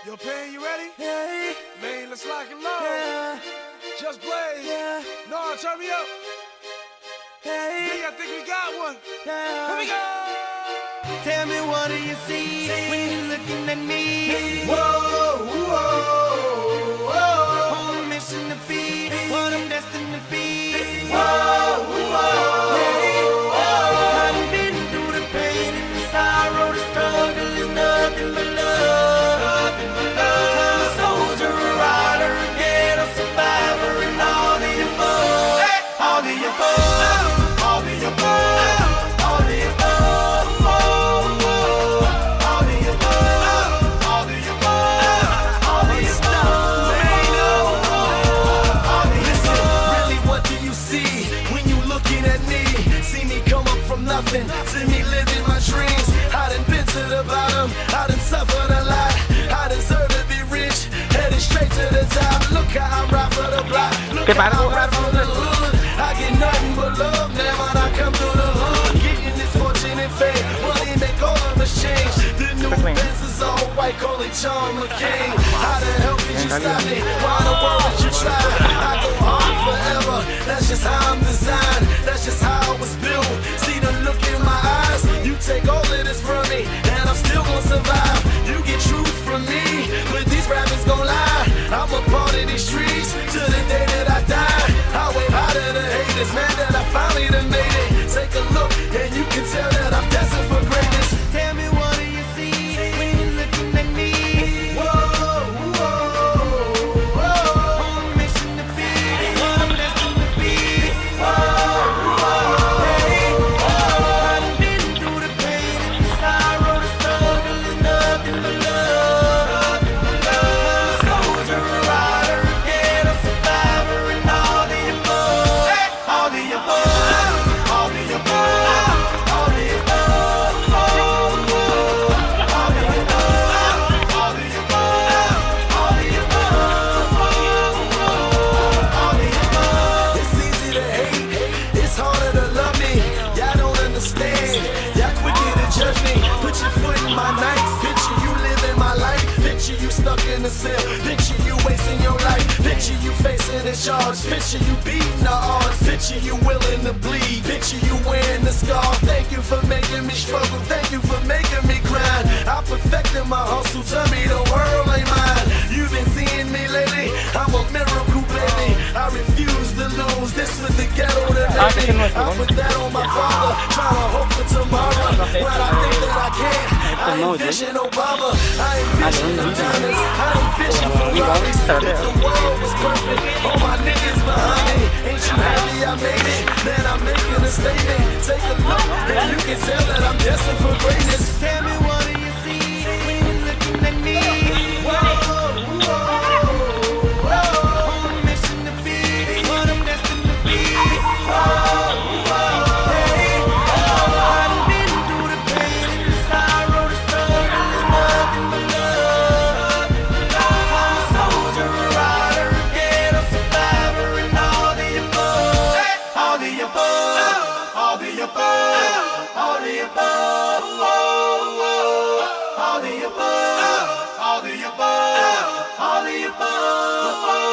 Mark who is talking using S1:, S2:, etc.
S1: Yo, Pain, you ready?
S2: Yeah,
S1: Man, let's lock and load.
S2: yeah,
S1: Just blaze.
S2: yeah,
S1: No, turn me up.
S2: yeah,
S1: I think we got one.
S2: yeah.
S1: Here we go.
S2: Tell me, what do you see when you're looking at me?
S1: Whoa, whoa, whoa.
S2: On a mission to be what I'm destined to be.
S1: Whoa, whoa.
S2: I done been through the pain and the sorrow, the struggle is nothing but love. I'm a soldier, a rider, a ghetto survivor, and all the above. All the above. All the above. All the above. All the above. All the above. All the above.
S3: Listen, really, what do you see when you looking at me? See me come up from nothing, see me living my dreams. I done been to the bottom, I done suffered a lot. I deserve to be rich, headed straight to the top. Look how I ride for the block, look how I ride from the hood. I get nothing but love now when I come through the hood. Getting this fortune and fame, money make all of us change. The new Benz is all white, call it John McCain. How the hell could you stop me? Why the world would you try? I go hard forever, that's just how I'm designed. That's just how I was built. See the look in my eyes, you take all of this from me, and I'm still gonna survive. You get truth from me, but these rappers gon' lie. I'm a part of these streets till the day that I die. I wave out of the haters, man, that I finally done made it. Take a look, and you can tell that I'm destined for greatness.
S2: Tell me, what do you see when you're looking at me?
S3: Whoa, whoa, whoa.
S2: On a mission to be what I'm destined to be. I done been through the pain and the sorrow, the struggle is nothing but love. I'm a soldier, a rider, a ghetto survivor, and all the above. All the above. All the above. All the above. All the above. All the above. All the above. All the above.
S3: It's easy to hate, it's harder to love me. Y'all don't understand, y'all quicker to judge me. Put your foot in my nights, picture you living my life. Picture you stuck in a cell, picture you wasting your life. Picture you facing a charge, picture you beating the odds. Picture you willing to bleed, picture you wearing the scar. Thank you for making me struggle, thank you for making me grind. I perfected my hustle, tell me the world ain't mine. You've been seeing me lately, I'm a miracle baby. I refuse to lose, this was the ghetto that made me. I put that on my father, trying to hope for tomorrow. When I think that I can, I envision Obama, I envision the diamonds, I envision Ferraris. If the world was perfect, all my niggas behind me. Ain't you happy I made it? Man, I'm making a statement. Take a look, and you can tell that I'm destined for greatness.
S2: Tell me, what do you see when you're looking at me? On a mission to be what I'm destined to be. I done been through the pain and the sorrow, the struggle is nothing but love. I'm a soldier, a rider, a ghetto survivor, and all the above. All the above. All the above. All the above. All the above. All the above. All the above.